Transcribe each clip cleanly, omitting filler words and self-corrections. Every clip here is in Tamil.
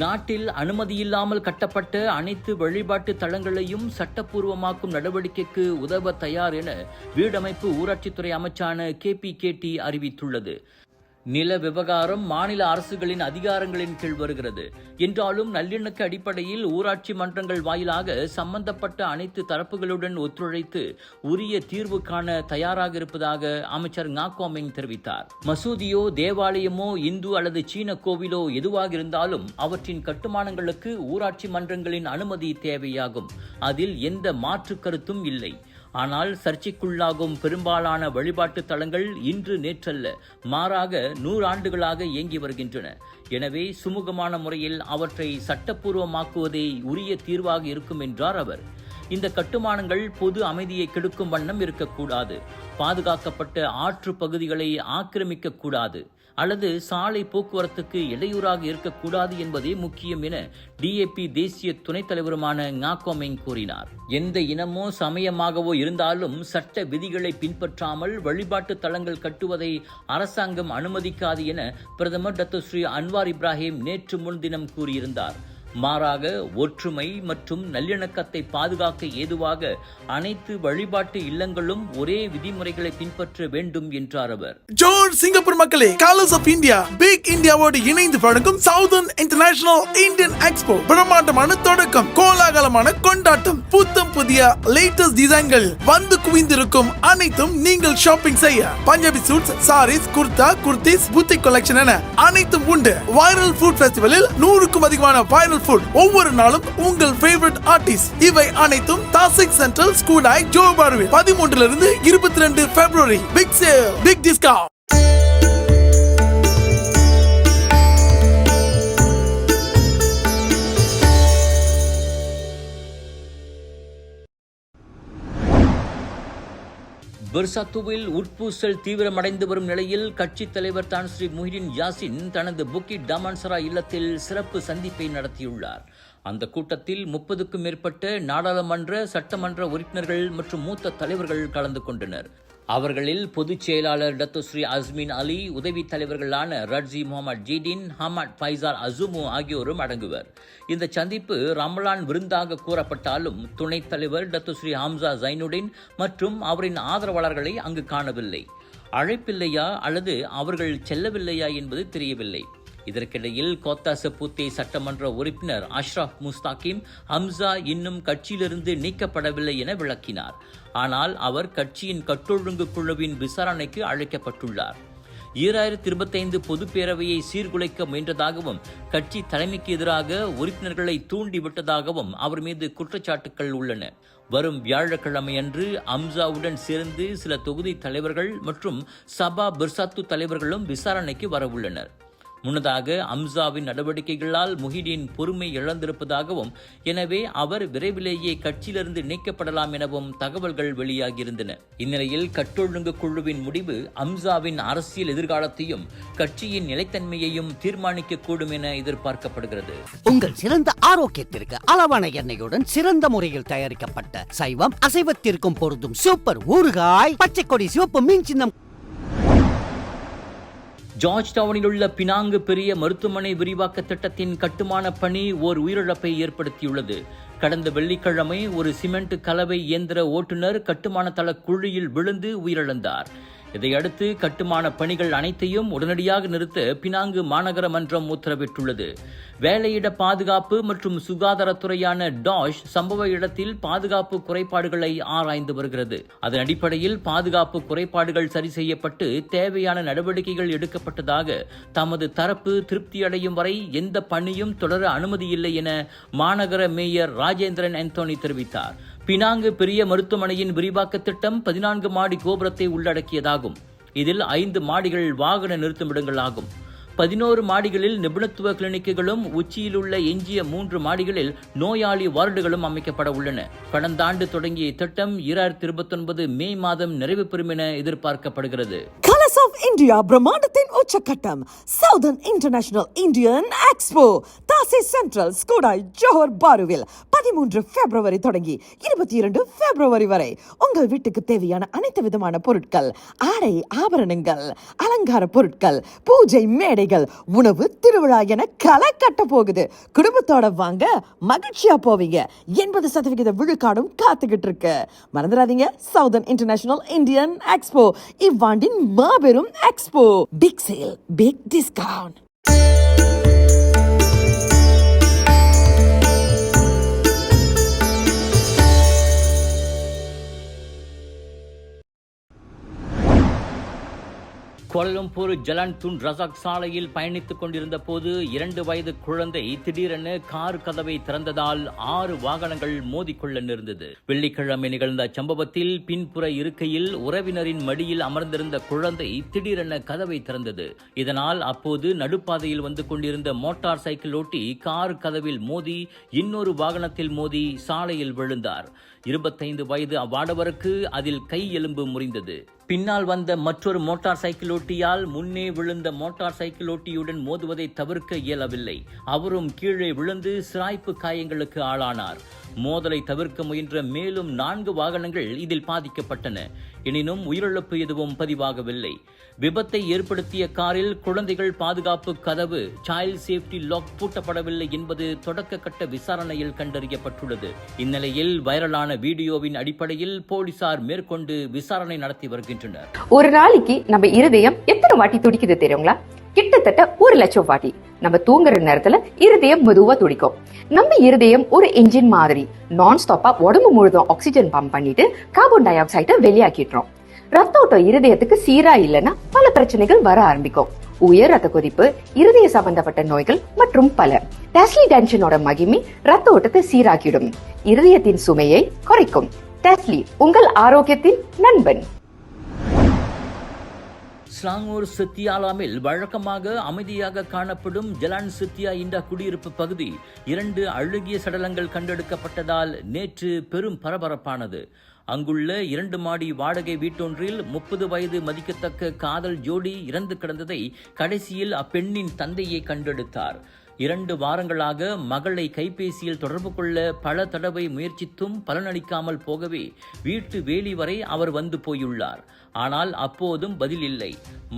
நாட்டில் அனுமதியில்லாமல் கட்டப்பட்ட அனைத்து வழிபாட்டு தலங்களையும் சட்டப்பூர்வமாக்கும் நடவடிக்கைக்கு உதவ தயார் என வீடமைப்பு ஊராட்சித்துறை அமைச்சான KPKT அறிவித்துள்ளது. நில விவகாரம் மாநில அரசுகளின் அதிகாரங்களின் கீழ் வருகிறது என்றாலும் நல்லிணக்க அடிப்படையில் ஊராட்சி மன்றங்கள் வாயிலாக சம்பந்தப்பட்ட அனைத்து தரப்புகளுடன் ஒத்துழைத்து உரிய தீர்வு காண தயாராக இருப்பதாக அமைச்சர் ஞாக்கோமிங் தெரிவித்தார். மசூதியோ தேவாலயமோ இந்து அல்லது சீன கோவிலோ எதுவாக இருந்தாலும் அவற்றின் கட்டுமானங்களுக்கு ஊராட்சி மன்றங்களின் அனுமதி தேவையாகும். அதில் எந்த மாற்று கருத்தும் இல்லை. ஆனால் சர்ச்சைக்குள்ளாகும் பெரும்பாலான வழிபாட்டு தலங்கள் இன்று நேற்றல்ல, மாறாக 100 ஆண்டுகளாக இயங்கி வருகின்றன. எனவே சுமூகமான முறையில் அவற்றை சட்டப்பூர்வமாக்குவதே உரிய தீர்வாக இருக்கும் என்றார் அவர். இந்த கட்டுமானங்கள் பொது அமைதியை கெடுக்கும் வண்ணம் இருக்கக்கூடாது, பாதுகாக்கப்பட்ட ஆற்று பகுதிகளை ஆக்கிரமிக்க கூடாது அல்லது சாலை போக்குவரத்துக்கு இடையூறாக இருக்கக்கூடாது என்பதே முக்கியம் என DAP தேசிய துணைத் தலைவருமான ஞாக்கோமிங் கூறினார். எந்த இனமோ சமயமாகவோ இருந்தாலும் சட்ட விதிகளை பின்பற்றாமல் வழிபாட்டு தலங்கள் கட்டுவதை அரசாங்கம் அனுமதிக்காது என பிரதமர் டாக்டர் ஸ்ரீ அன்வார் இப்ராஹிம் நேற்று முன்தினம் கூறியிருந்தார். மாறாக ஒற்றுமை மற்றும் நல்லிணக்கத்தை பாதுகாக்க ஏதுவாக அனைத்து வழிபாட்டு இல்லங்களும் ஒரே விதிமுறைகளை பின்பற்ற வேண்டும் என்றார் அவர். ஜோர் சிங்கப்பூர் மக்களே, கலர்ஸ் ஆஃப் இந்தியா பிக் இந்தியாவோடு இணைந்து வழங்கும் சவுதர்ன் இன்டர்நேஷனல் இந்தியன் எக்ஸ்போ பிரம்மாண்டமான தொடக்கம், கோலாகலமான கொண்டாட்டம், புத்தம் புதிய லேட்டஸ்ட் டிசைன்கள் வந்து குவிந்திருக்கும். அனைத்தும் நீங்கள் ஷாப்பிங் செய்ய Punjabi suits, saris, kurta, kurtis, boutique collection என அனைத்தும் உண்டு. வைரல் ஃபுட் ஃபெஸ்டிவலில் 100க்கும் அதிகமான வைரல் ஃபுட், ஒவ்வொரு நாளும் உங்கள் ஃபேவரட் ஆர்டிஸ்ட். இவை அனைத்தும் தாசிக் சென்ட்ரல் ஸ்கூடாய் ஜோபார்வில் 13 to 22 February. Big sale, big discount. பெர்சாத்துவில் உட்பூசல் தீவிரமடைந்து வரும் நிலையில் கட்சித் தலைவர் தான் ஸ்ரீ முஹிடின் யாசின் தனது புக்கிட் டாமான்சரா இல்லத்தில் சிறப்பு சந்திப்பை நடத்தியுள்ளார். அந்த கூட்டத்தில் 30க்கும் மேற்பட்ட நாடாளுமன்ற, சட்டமன்ற உறுப்பினர்கள் மற்றும் மூத்த தலைவர்கள் கலந்து கொண்டனர். அவர்களில் பொதுச் செயலாளர் டாக்டர் ஸ்ரீ அஸ்மின் அலி, உதவி தலைவர்களான ரட்ஜி முகமது ஜீடின், ஹமாட் ஃபைசால் அசுமு ஆகியோரும் அடங்குவர். இந்த சந்திப்பு ரமலான் விருந்தாக கூறப்பட்டாலும் துணைத் தலைவர் டாக்டர் ஸ்ரீ ஹம்சா ஜைனுடின் மற்றும் அவரின் ஆதரவாளர்களை அங்கு காணவில்லை. அழைப்பில்லையா அல்லது அவர்கள் செல்லவில்லையா என்பது தெரியவில்லை. இதற்கிடையில் கோத்தாசபூத்தே சட்டமன்ற உறுப்பினர் அஷ்ரப் முஸ்தாகிம் ஹம்சா இன்னும் கட்சியிலிருந்து நீக்கப்படவில்லை என விளக்கினார். ஆனால் அவர் கட்சியின் கட்டொழுங்கு குழுவின் விசாரணைக்கு அழைக்கப்பட்டுள்ளார். 2025 பொதுப்பேரவையை சீர்குலைக்க முயன்றதாகவும் கட்சி தலைமைக்கு எதிராக உறுப்பினர்களை தூண்டிவிட்டதாகவும் அவர் மீது குற்றச்சாட்டுகள் உள்ளன. வரும் வியாழக்கிழமையன்று ஹம்சாவுடன் சேர்ந்து சில தொகுதி தலைவர்கள் மற்றும் சபா பெர்சாத்து தலைவர்களும் விசாரணைக்கு வரவுள்ளனர். முன்னதாக ஹம்சாவின் நடவடிக்கைகளால் முஹிடின் பொறுமை இழந்திருப்பதாகவும் எனவே அவர் விரைவிலேயே கட்சியிலிருந்து நீக்கப்படலாம் எனவும் தகவல்கள் வெளியாகியிருந்தன. இந்நிலையில் கட்டொழுங்கு குழுவின் முடிவு ஹம்சாவின் அரசியல் எதிர்காலத்தையும் கட்சியின் நிலைத்தன்மையையும் தீர்மானிக்கக்கூடும் என எதிர்பார்க்கப்படுகிறது. உங்கள் சிறந்த ஆரோக்கியத்திற்கு அளவான எண்ணெயுடன் சிறந்த முறையில் தயாரிக்கப்பட்ட சைவம் அசைவத்திற்கும் பொருந்தும் சூப்பர் ஊறுகாய் பச்சை கொடி சிவப்பு மீன் சின்னம். ஜார்ஜ் டவுனில் உள்ள பினாங்கு பெரிய மருத்துவமனை விரிவாக்க திட்டத்தின் கட்டுமான பணி ஓர் உயிரிழப்பை ஏற்படுத்தியுள்ளது. கடந்த வெள்ளிக்கிழமை ஒரு சிமெண்ட் கலவை இயந்திர ஓட்டுநர் கட்டுமான தள குழியில் விழுந்து உயிரிழந்தார். இதையடுத்து கட்டுமான பணிகள் அனைத்தையும் உடனடியாக நிறுத்த பினாங்கு மாநகர மன்றம் உத்தரவிட்டுள்ளது. வேலையிட பாதுகாப்பு மற்றும் சுகாதாரத்துறையான டாஷ் சம்பவ இடத்தில் பாதுகாப்பு குறைபாடுகளை ஆராய்ந்து வருகிறது. அதன் அடிப்படையில் பாதுகாப்பு குறைபாடுகள் சரி செய்யப்பட்டு தேவையான நடவடிக்கைகள் எடுக்கப்பட்டதாக தமது தரப்பு திருப்தியடையும் வரை எந்த பணியும் தொடர அனுமதியில்லை என மாநகர மேயர் ராஜேந்திரன் ஆந்தோனி தெரிவித்தார். பினாங்கு பெரிய மருத்துவமனையின் விரிவாக்க திட்டம் 14 மாடி கோபுரத்தை உள்ளடக்கியதாகும். இதில் 5 மாடிகள் வாகன நிறுத்துமிடங்கள் ஆகும். 11 மாடிகளில் நிபுணத்துவ கிளினிக்குகளும் உச்சியில் உள்ள எஞ்சிய 3 மாடிகளில் நோயாளி வார்டுகளும் அமைக்கப்பட உள்ளன. கடந்த ஆண்டு தொடங்கிய திட்டம் 2029 மே மாதம் நிறைவு பெறும் என எதிர்பார்க்கப்படுகிறது. கலர்ஸ் ஆஃப் இந்தியா பிரம்மாண்டத்தின் உச்சக்கட்டம் சவுதர்ன் இன்டர்நேஷனல் இந்தியன் எக்ஸ்போ மாசி சென்ட்ரல் ஸ்கூடாய் ஜோஹர் பாருவில் 13 பிப்ரவரி தொடங்கி 22 பிப்ரவரி வரை உங்கள் வீட்டுக்கு தேவையான அனைத்து விதமான பொருட்கள், ஆடை ஆபரணங்கள், அலங்கார பொருட்கள், பூஜை மேடைகள், உணவு திருவிழா என களை கட்ட போகுது. குடும்பத்தோட வாங்க, மகிழ்ச்சியா போவீங்க. 80% விழுக்காடும் காத்துக்கிட்டு இருக்கு. மறந்துடாதீங்க, சவுதர்ன் இன்டர்நேஷனல் இந்தியன் எக்ஸ்போ இவ்வாண்டின் மாபெரும் expo. Big sale, big discount. Kuala Lumpur Jalan Tun Razak சாலையில் பயணித்துக் கொண்டிருந்த போது 2 வயது குழந்தை திடீரென கார் கதவை திறந்ததால் 6 வாகனங்கள் மோதிக்கொள்ள நேர்ந்தது. வெள்ளிக்கிழமை நிகழ்ந்த சம்பவத்தில் பின்புற இருக்கையில் உறவினரின் மடியில் அமர்ந்திருந்த குழந்தை திடீரென கதவை திறந்தது. இதனால் அப்போது நடுப்பாதையில் வந்து கொண்டிருந்த மோட்டார் சைக்கிள் ஓட்டி கார் கதவில் மோதி இன்னொரு வாகனத்தில் மோதி சாலையில் விழுந்தார். 25 வயது அவ்வாடவருக்கு அதில் கை எலும்பு முறிந்தது. பின்னால் வந்த மற்றொரு மோட்டார் சைக்கிள் ஓட்டியால் முன்னே விழுந்த மோட்டார் சைக்கிள் ஓட்டியுடன் மோதுவதை தவிர்க்க இயலவில்லை. அவரும் கீழே விழுந்து சிராய்ப்பு காயங்களுக்கு ஆளானார். மோதலை தவிர்க்க முயன்ற மேலும் 4 வாகனங்கள் இதில் பாதிக்கப்பட்டன. எனினும் உயிரிழப்பு எதுவும் பதிவாகவில்லை. விபத்தை ஏற்படுத்திய காரில் குழந்தைகள் பாதுகாப்பு கதவு சைல்ட் சேஃப்டி லாக் பூட்டப்படவில்லை என்பது தொடக்க கட்ட விசாரணையில் கண்டறியப்பட்டுள்ளது. இந்நிலையில் வைரலான வீடியோவின் அடிப்படையில் போலீசார் மேற்கொண்டு விசாரணை நடத்தி வருகின்றனர். ஒரு நாளைக்கு நம்ம இருதயம் எத்தனை வாட்டி துடிக்குது தெரியுங்களா? கிட்டத்தட்ட 1 லட்சம் வாட்டி. நம்ம தூங்குற நேரத்துல இருதயம் மெதுவா துடிக்கும். நம்ம இருதயம் ஒரு என்ஜின் மாதிரி நான் ஸ்டாப்பா உடம்பு முழுதும் ஆக்சிஜன் பம்ப் பண்ணிட்டு கார்பன் டை ஆக்சைடை வெளியாக்கிடுறோம். ரத்த ஓட்டம் இருதயத்துக்கு சீரா இல்லைன்னா பல பிரச்சனைகள் வர ஆரம்பிக்கும். உயர் ரத்த கொதிப்பு, இருதய சம்பந்தப்பட்ட நோய்கள் மற்றும் பல. டெஸ்லி டென்ஷனோட மகிமை ரத்த ஓட்டத்தை சீராக்கிடும், இருதயத்தின் சுமையை குறைக்கும். டெஸ்லி உங்கள் ஆரோக்கியத்தின் நண்பன். ஸ்லாங்கூர் சித்தியாலாமில் வழக்கமாக அமைதியாக காணப்படும் ஜலான் சித்தியா இண்டா குடியிருப்பு பகுதி 2 அழுகிய சடலங்கள் கண்டெடுக்கப்பட்டதால் நேற்று பெரும் பரபரப்பானது. அங்குள்ள 2 மாடி வாடகை வீட்டொன்றில் 30 வயது மதிக்கத்தக்க காதல் ஜோடி இறந்து கிடந்ததை கடைசியில் அப்பெண்ணின் தந்தையை கண்டெடுத்தார். 2 வாரங்களாக மகளை கைபேசியில் தொடர்பு கொள்ள பல தடவை முயற்சித்தும் பலனளிக்காமல் போகவே வீட்டு வேலி வரை அவர் வந்து போயுள்ளார். ஆனால் அப்போதும் பதில் இல்லை.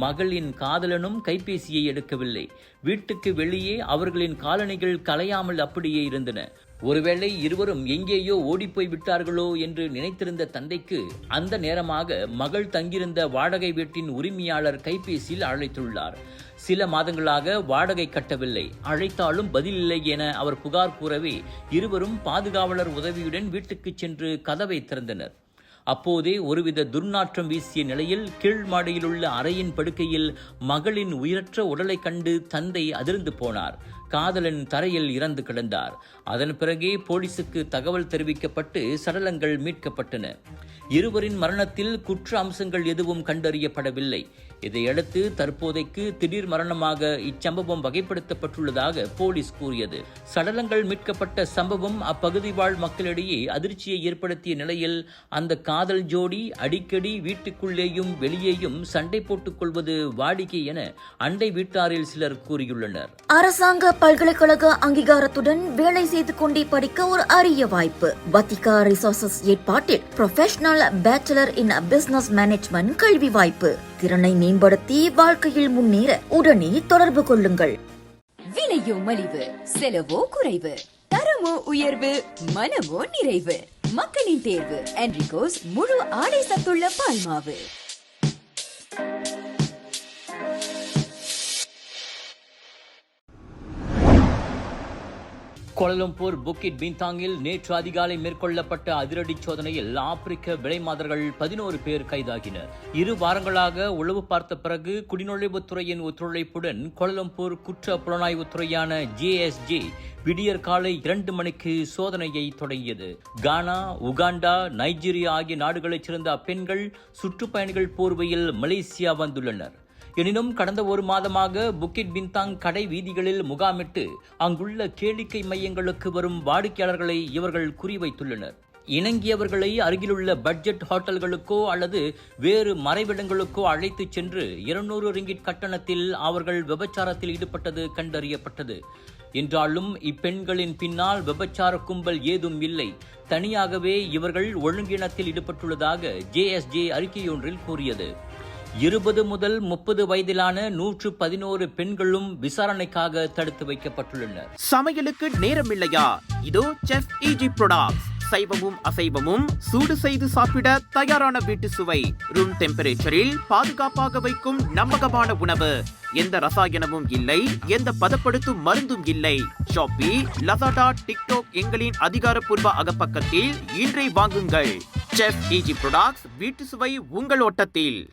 மகளின் காதலனும் கைபேசியை எடுக்கவில்லை. வீட்டுக்கு வெளியே அவர்களின் காலணிகள் கலையாமல் அப்படியே இருந்தன. ஒருவேளை இருவரும் எங்கேயோ ஓடிப்போய் விட்டார்களோ என்று நினைத்திருந்த தந்தைக்கு அந்த நேரமாக மகள் தங்கியிருந்த வாடகை வீட்டின் உரிமையாளர் கைபேசியில் அழைத்துள்ளார். சில மாதங்களாக வாடகை கட்டவில்லை, அழைத்தாலும் பதில் இல்லை என அவர் புகார் கூறவே இருவரும் பாதுகாவலர் உதவியுடன் வீட்டுக்கு சென்று கதவை திறந்தனர். அப்போதே ஒருவித துர்நாற்றம் வீசிய நிலையில் கீழ் மாடியில் உள்ள அறையின் படுக்கையில் மகளின் உயிரற்ற உடலை கண்டு தந்தை அதிர்ந்து போனார். காதலன் தரையில் இறந்து கிடந்தார். அதன் பிறகே போலீசுக்கு தகவல் தெரிவிக்கப்பட்டு சடலங்கள் மீட்கப்பட்டன. இருவரின் மரணத்தில் குற்ற அம்சங்கள் எதுவும் கண்டறியப்படவில்லை. இதையடுத்து தற்போதைக்கு திடீர் மரணமாக இச்சம்பவம் வகைப்படுத்தப்பட்டுள்ளதாக போலீஸ் கூறியது. சடலங்கள் மீட்கப்பட்ட சம்பவம் அப்பகுதி வாழ் மக்களிடையே அதிர்ச்சியை ஏற்படுத்திய நிலையில் அந்த காதல் ஜோடி அடிக்கடி வீட்டுக்குள்ளேயும் வெளியேயும் சண்டை போட்டுக் கொள்வது வாடிக்கை என அண்டை வீட்டாரில் சிலர் கூறியுள்ளனர். அரசாங்க பல்கலைக்கழக அங்கீகாரத்துடன் வேலை செய்து கொண்டே படிக்க ஒரு அரிய வாய்ப்பு. வத்திகா ரிசோர்சஸ் ஏற்பாட்டில் ப்ரொஃபஷனல் பேச்சுலர் இன் பிசினஸ் மேனேஜ்மெண்ட் கல்வி வாய்ப்பு. திறனை மேம்படுத்தி வாழ்க்கையில் முன்னேற உடனே தொடர்பு கொள்ளுங்கள். விலையோ மலிவு, செலவோ குறைவு, தரமோ உயர்வு, மனமோ நிறைவு. மக்களின் தேர்வு என்ரிகோஸ் முழு ஆடை சத்துள்ள பால்மாவு. கோலாலம்பூர் புக்கிட் பின்தாங்கில் நேற்று அதிகாலை மேற்கொள்ளப்பட்ட அதிரடி சோதனையில் ஆப்பிரிக்க விலைமாதர்கள் 11 பேர் கைதாகினர். 2 வாரங்களாக உளவு பார்த்த பிறகு குடிநுழைவுத்துறையின் ஒத்துழைப்புடன் கோலாலம்பூர் குற்ற புலனாய்வுத்துறையான JSJ விடியற் காலை 2 மணிக்கு சோதனையை தொடங்கியது. கானா, உகாண்டா, நைஜீரியா ஆகிய நாடுகளைச் சேர்ந்த அப்பெண்கள் சுற்றுப்பயணிகள் போர்வையில் மலேசியா வந்துள்ளனர். எனினும் கடந்த 1 மாதமாக புக்கிட் பின்தாங் கடை வீதிகளில் முகாமிட்டு அங்குள்ள கேளிக்கை மையங்களுக்கு வரும் வாடிக்கையாளர்களை இவர்கள் குறிவைத்துள்ளனர். இணங்கியவர்களை அருகிலுள்ள பட்ஜெட் ஹோட்டல்களுக்கோ அல்லது வேறு மறைவிடங்களுக்கோ அழைத்துச் சென்று 200 ரிங்கிட் கட்டணத்தில் அவர்கள் விபச்சாரத்தில் ஈடுபட்டது கண்டறியப்பட்டது. என்றாலும் இப்பெண்களின் பின்னால் விபச்சார கும்பல் ஏதும் இல்லை. தனியாகவே இவர்கள் ஒழுங்கினத்தில் ஈடுபட்டுள்ளதாக JSJ அறிக்கையொன்றில் கூறியது. 20 முதல் 30 வயதிலான 111 பெண்களும் விசாரணைக்காக தடுத்து வைக்கப்பட்டுள்ளனர். சமையலுக்கு நேரமில்லையா? இதோ செஃப் EG ப்ராடக்ட்ஸ். சைவமும் அசைவமும் சூடு செய்து சாப்பிட தயாரான வீட்டு சுவை. ரூம் டெம்பரேச்சரில் பாதுகாப்பாக வைக்கும் நம்பகமான உணவு. எந்த ரசாயனமும் இல்லை, எந்த பதப்படுத்தும் மருந்தும் இல்லை. ஷாப்பி, லசாடா, டிக்டாக் எங்களின் அதிகாரப்பூர்வ அகப்பக்கத்தில் இன்றை வாங்குங்கள். செஃப் EG ப்ராடக்ட்ஸ், வீட்டு சுவை உங்கள் ஓட்டத்தில்.